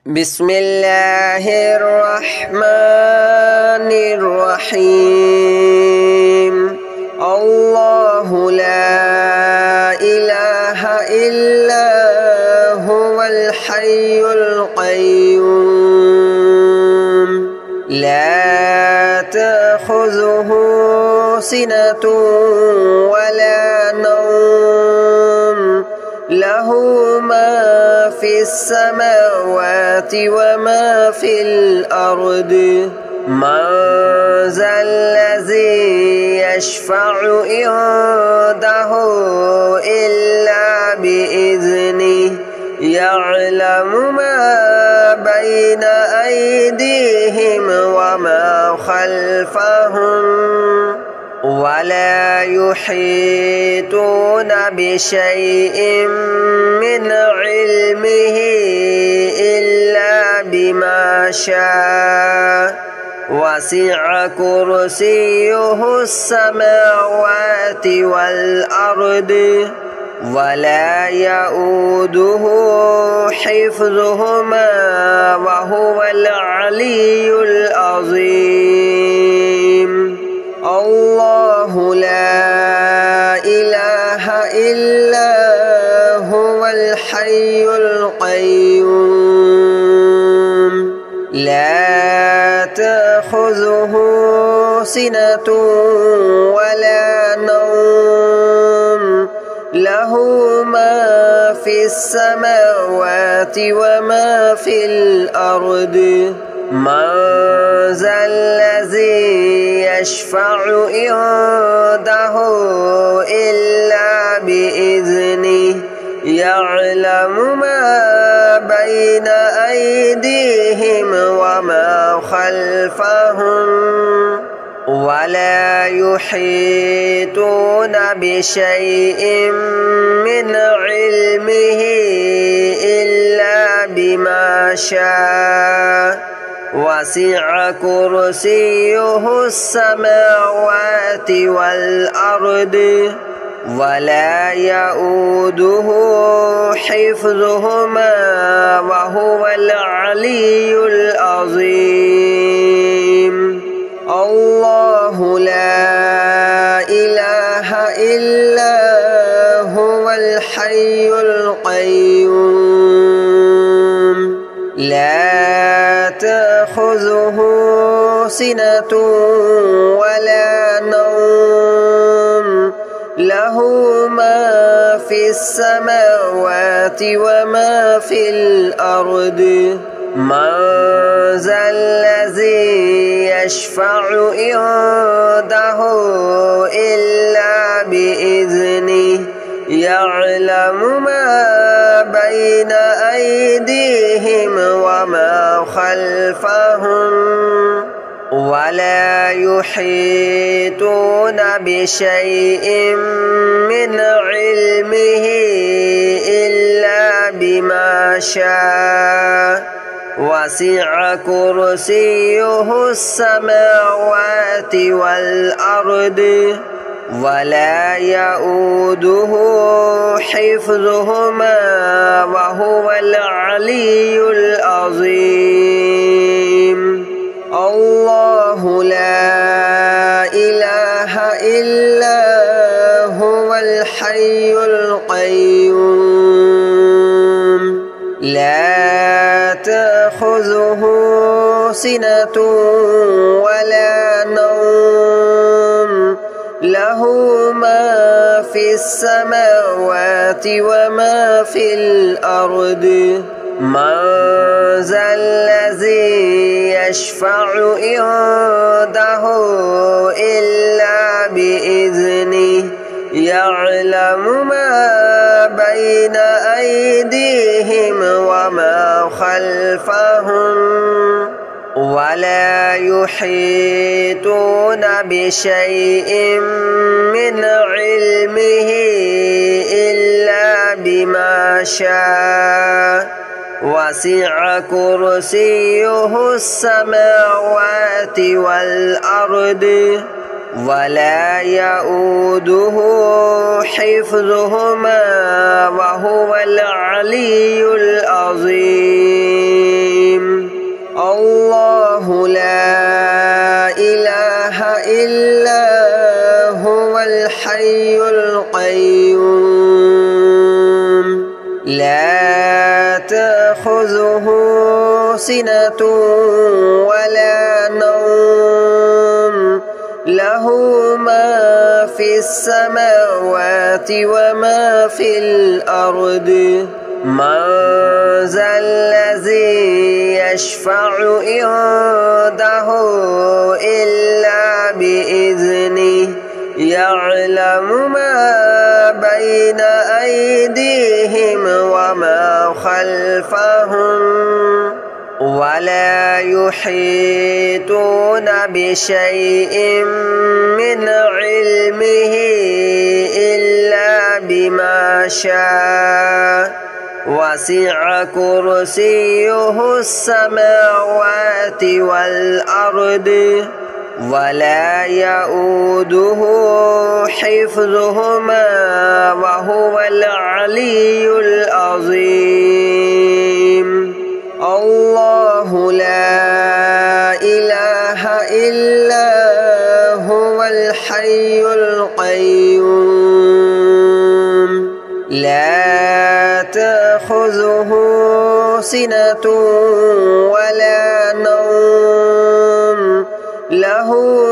بسم الله الرحمن الرحيم. الله لا إله إلا هو الحي القيوم لا تأخذه سنة ولا نوم له ما في السماوات وما في الأرض من ذا الذي يشفع عنده إلا بإذنه يعلم ما بين أيديهم وما خلفهم ولا يحيطون بشيء من علمه إلا بما شاء وسع كرسيه السماوات والأرض ولا يؤوده حفظهما وهو العلي العظيم. الله لا إله إلا هو الحي القيوم لا تأخذه سنة ولا نوم له ما في السماوات وما في الأرض من ذا الذي يشفع عنده إلا بإذنه يعلم ما بين أيديهم وما خلفهم ولا يحيطون بشيء من علمه إلا بما شاء وسع كرسيه السماوات والأرض ولا يؤوده حفظهما وهو العلي العظيم. الله لا إله إلا هو الحي القيوم لا تأخذه سنة ولا نوم له ما في السماوات وما في الأرض من ذا الذي يشفع عنده إلا بإذنه يعلم ما بين أيديهم وما خلفهم ولا يحيطون بشيء من علمه إلا بما شاء وسع كرسيه السماوات والأرض ولا يؤوده حفظهما وهو العلي العظيم. الله لا إله إلا هو الحي القيوم لا تأخذه سنة ولا نوم له ما في السماوات وما في الأرض من ذا الذي يشفع عنده إلا بإذنه يعلم ما بين أيديهم وما خلفهم ولا يحيطون بشيء من علمه إلا بما شاء وسع كرسيه السماوات والأرض ولا يؤوده حفظهما وهو العلي العظيم. تأخذه سنة ولا نوم له ما في السماوات وما في الأرض من ذا الذي يشفع عنده إلا بإذنه يعلم ما بين أيديهم وما خلفهم ولا يحيطون بشيء من علمه إلا بما شاء وسع كرسيه السماوات والأرض ولا يؤوده حفظهما وهو العلي العظيم الله لا إله إلا هو الحي القيوم لا تأخذه سنة ولا نوم له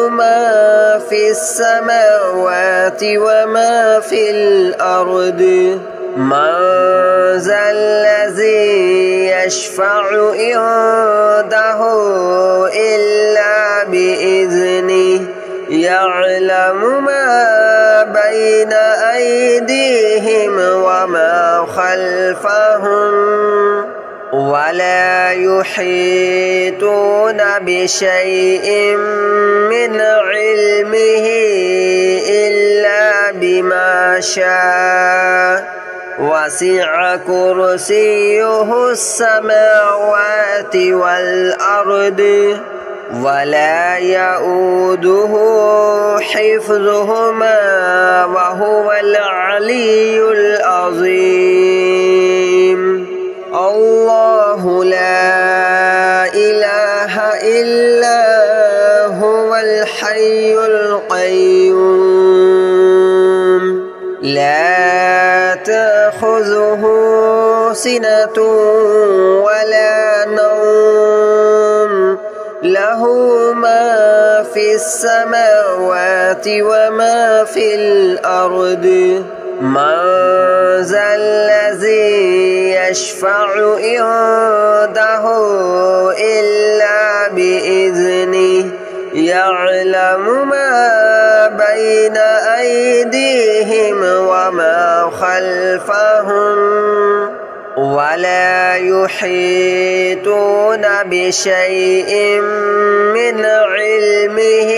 ما في السماوات وما في الأرض من ذا الذي يشفع عنده إلا بإذنه يعلم ما بين أيديهم وما خلفهم ولا يحيطون بشيء من علمه إلا بما شاء وسع كرسيه السماوات والأرض ولا يؤوده حفظهما وهو العلي العظيم الله لا إله إلا هو الحي القيوم لا تأخذه سنة ولا نوم له ما في السماوات وما في الأرض من ذا الذي يشفع عنده إلا بإذنه يعلم ما بين أيديهم وما خلفهم ولا يحيطون بشيء من علمه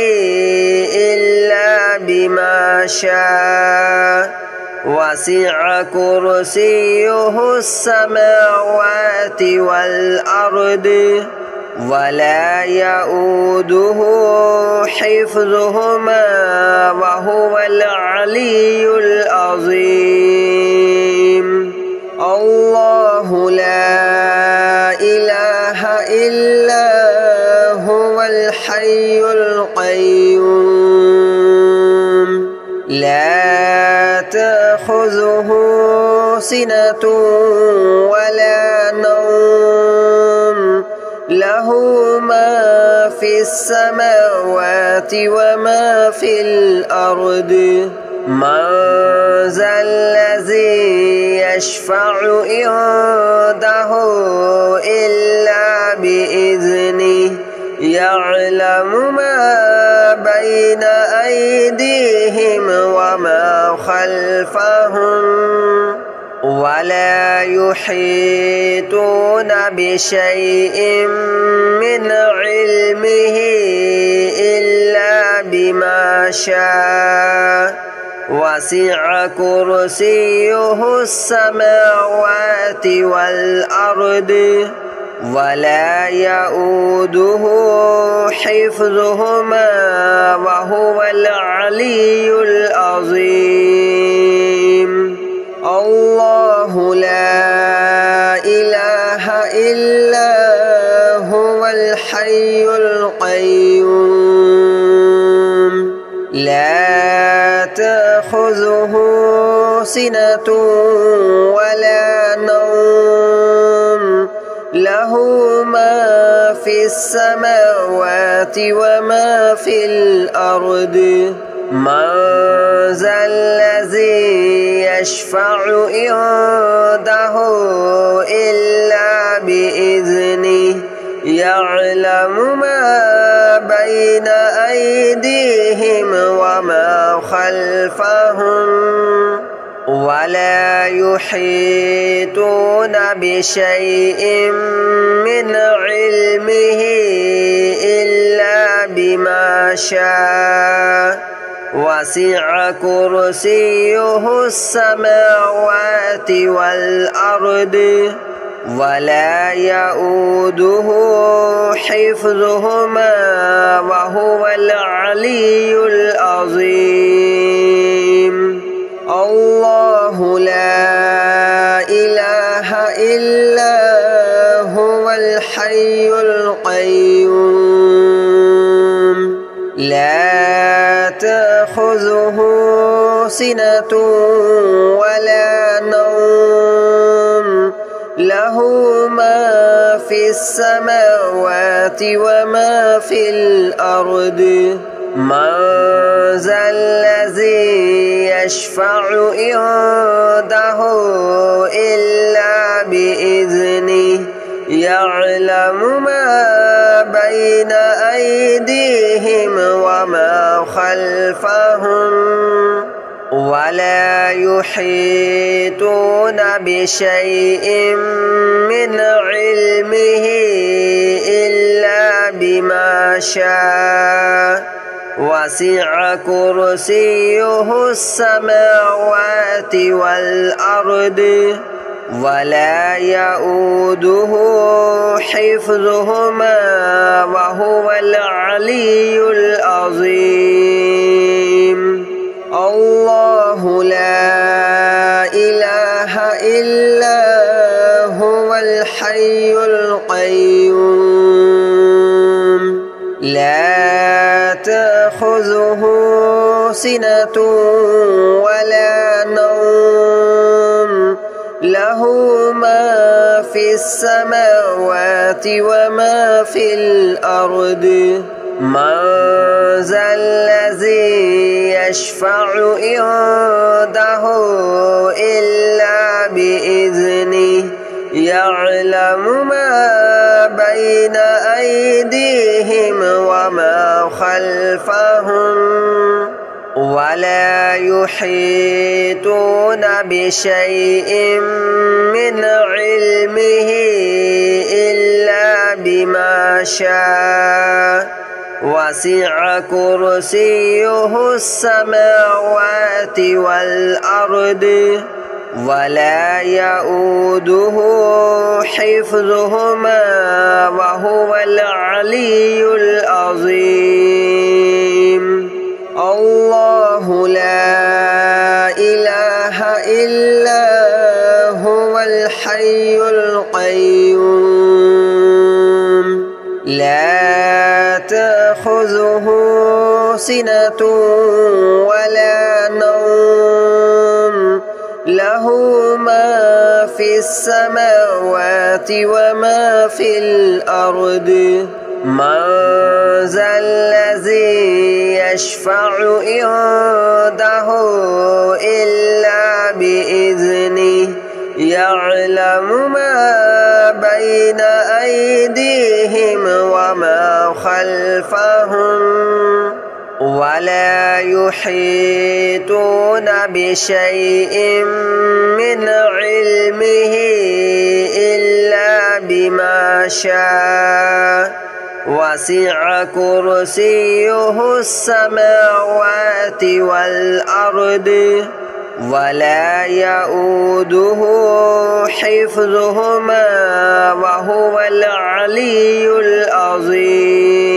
إلا بما شاء وسع كرسيه السماوات والأرض ولا يؤوده حفظهما وهو العلي العظيم الله لا إله إلا هو الحي القيوم لا تأخذه سنة ولا نوم له ما في السماوات وما في الأرض من ذا الذي يشفع عنده إلا بإذنه يعلم ما بين أيديهم وما خلفهم ولا يحيطون بشيء من علمه إلا بما شاء وسع كرسيه السماوات والأرض ولا يؤوده حفظهما وهو العلي العظيم الله لا إله إلا هو الحي القيوم لا تأخذه سنة ولا نوم له له ما في السماوات وما في الأرض من ذا الذي يشفع عنده إلا بإذنه يعلم ما بين أيديهم وما خلفهم ولا يحيطون بشيء من علمه إلا بما شاء وسع كرسيه السماوات والأرض ولا يؤوده حفظهما وهو العلي العظيم الله لا إله إلا هو الحي القيوم لا تأخذه سنة ولا نوم له ما في السماوات وما في الأرض من ذا الذي يشفع عنده إلا بإذنه يعلم ما بين أيديهم وما خلفهم ولا يحيطون بشيء من علمه إلا بما شاء وسع كرسيه السماوات والأرض ولا يؤوده حفظهما وهو العلي العظيم الله لا إله إلا هو الحي القيوم لا تأخذه سنة ولا نوم له ما في السماوات وما في الأرض من ذا الذي يشفع عنده إلا بإذنه يعلم ما بين أيديهم وما خلفهم ولا يحيطون بشيء من علمه إلا بما شاء وسع كرسيه السماوات والأرض ولا يؤوده حفظهما وهو العلي العظيم الله لا إله إلا هو الحي القيوم لا تأخذه سنة ولا نوم له ما في السماوات وما في الأرض من ذا الذي يشفع عنده إلا بإذنه يعلم ما بين أيديهم وما خلفهم ولا يحيطون بشيء من علمه إلا بما شاء وسع كرسيه السماوات والأرض ولا يؤوده حفظهما وهو العلي العظيم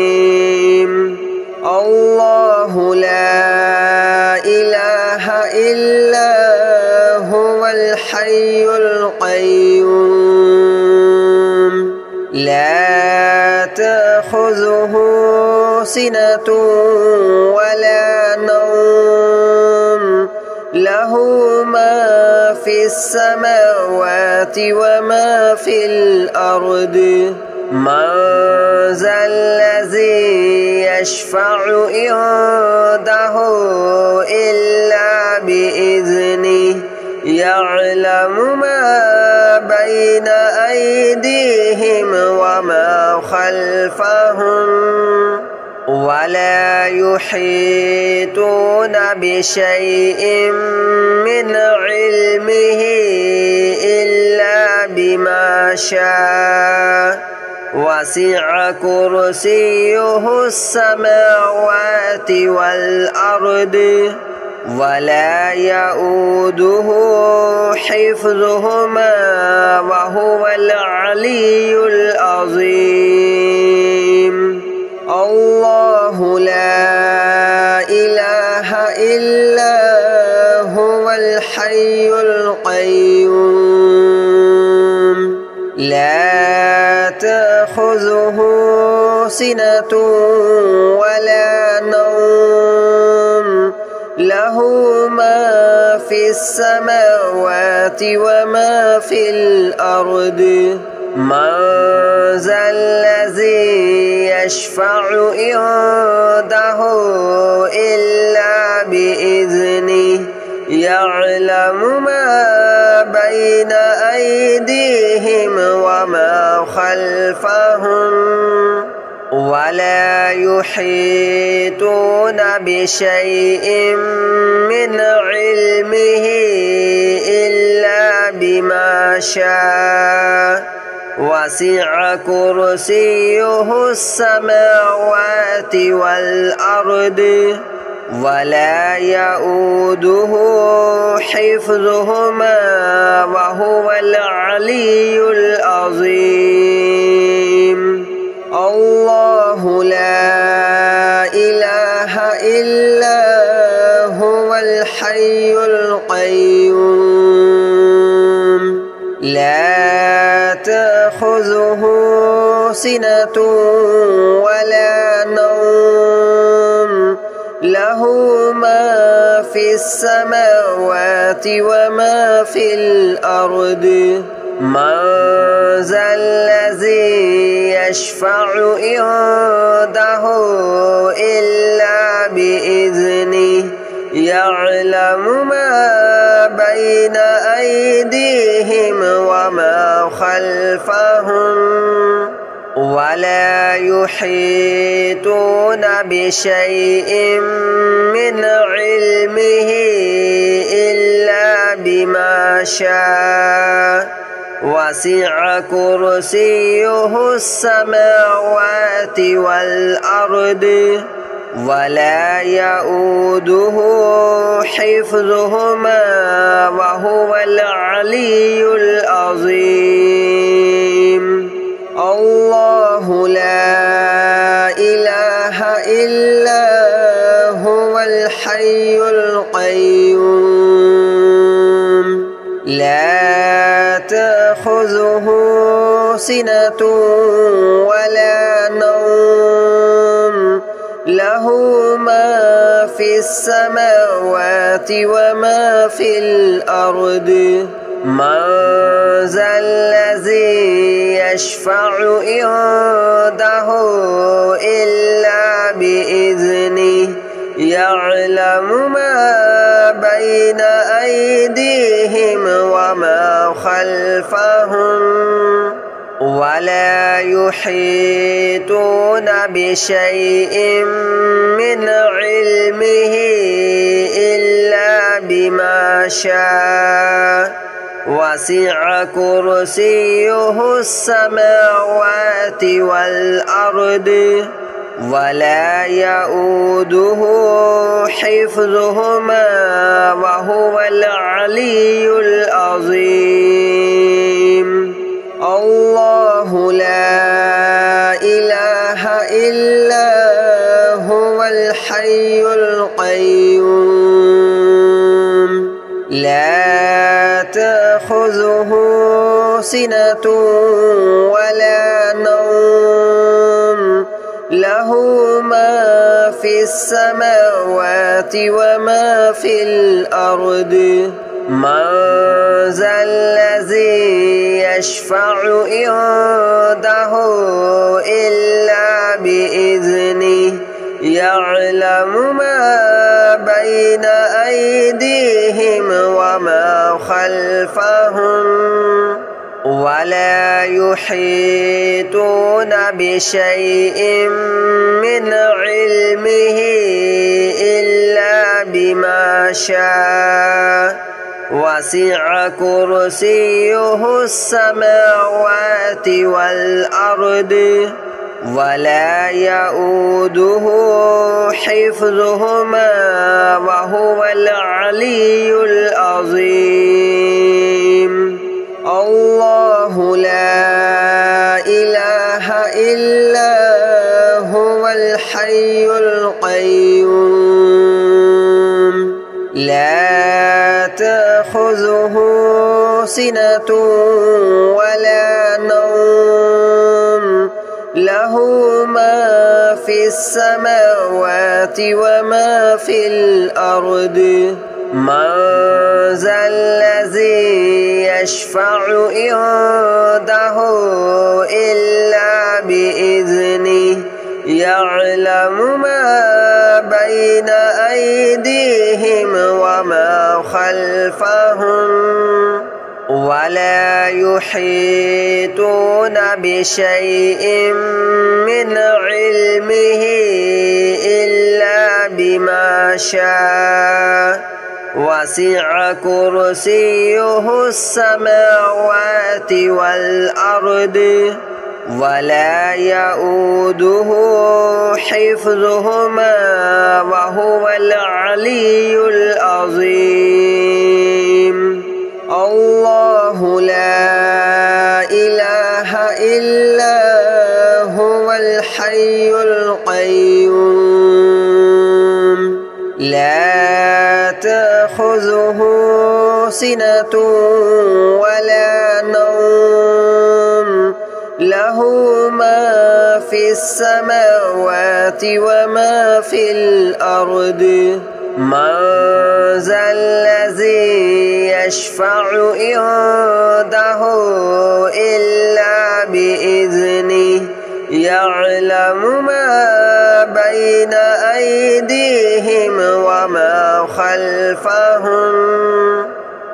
الله لا إله إلا هو الحي القيوم لا تأخذه سنة ولا نوم له ما في السماوات وما في الأرض من ذا الذي يشفع عنده إلا بإذنه يعلم ما بين أيديهم وما خلفهم ولا يحيطون بشيء من علمه إلا بما شاء وسع كرسيه السماوات والأرض ولا يؤوده حفظهما وهو العلي العظيم الله لا إله إلا هو الحي القيوم لا تأخذه سنة ولا نوم له ما في السماوات وما في الأرض من ذا الذي يشفع عنده إلا بإذنه يعلم ما بين أيديهم وما خلفهم ولا يحيطون بشيء من علمه إلا بما شاء وسع كرسيه السماوات والأرض ولا يؤوده حفظهما وهو العلي العظيم الله لا إله إلا هو الحي القيوم لا تأخذه سنة ولا نوم له ما في السماوات وما في الأرض من ذا الذي يشفع عنده إلا بإذنه يعلم ما بين أيديهم وما خلفهم ولا يحيطون بشيء من علمه إلا بما شاء وسع كرسيه السماوات والأرض ولا يؤوده حفظهما وهو العلي العظيم الله لا إله إلا هو الحي القيوم لا تأخذه سنة ولا نوم له ما في السماوات وما في الأرض من ذا الذي يشفع عنده إلا بإذنه يعلم ما بين أيديهم وما خلفهم ولا يحيطون بشيء من علمه إلا بما شاء وسع كرسيه السماوات والأرض ولا يؤوده حفظهما وهو العلي العظيم الله لا إله إلا هو الحي القيوم لا تأخذه سنة ولا نوم له ما في السماوات وما في الأرض من ذا الذي يشفع عنده إلا بإذنه يعلم ما بين أيديهم وما خلفهم ولا يحيطون بشيء من علمه إلا بما شاء وسع كرسيه السماوات والأرض ولا يؤوده حفظهما وهو العلي العظيم الله لا إله إلا هو الحي القيوم لا تأخذه سنة ولا نوم له ما في السماوات وما في الأرض من ذا الذي يشفع عنده إلا بإذنه يعلم ما بين أيديهم وما خلفهم ولا يحيطون بشيء من علمه إلا بما شاء وسع كرسيه السماوات والأرض ولا يؤوده حفظهما وهو العلي العظيم الله لا إله إلا هو الحي القيوم لا تأخذه سنة ولا نوم له ما في السماوات وما في الأرض من ذا الذي يشفع عنده إلا بإذنه يعلم ما بين أيديهم وما خلفهم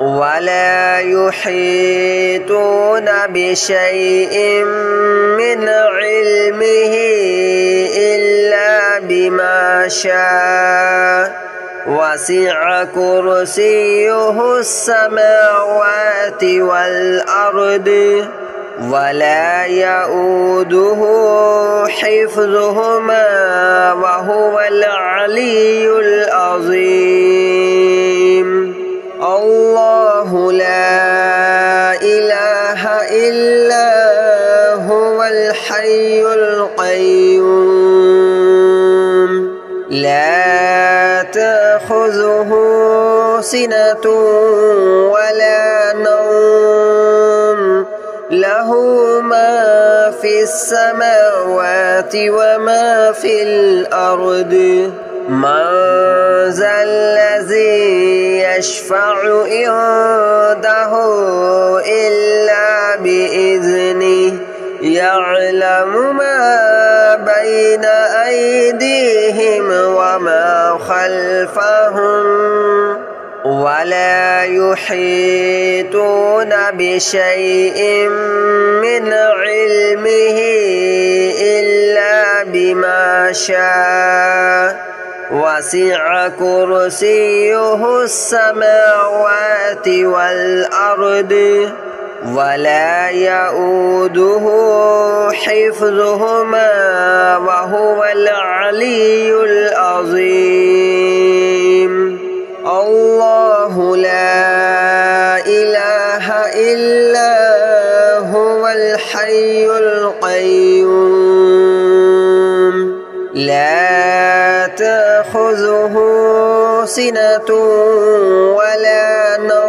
ولا يحيطون بشيء من علمه إلا بما شاء وسع كرسيه السماوات والأرض ولا يؤوده حفظهما وهو العلي العظيم الله لا إله إلا هو الحي القيوم لا تأخذه سنة ولا نوم له ما في السماوات وما في الأرض من ذا الذي يشفع عنده إلا بإذنه يعلم ما بين أيديهم وما خلفهم ولا يحيطون بشيء من علمه إلا بما شاء وسع كرسيه السماوات والأرض ولا يؤوده حفظهما وهو العلي العظيم الله لا إله إلا هو الحي القيوم لا تأخذه سنة ولا نوم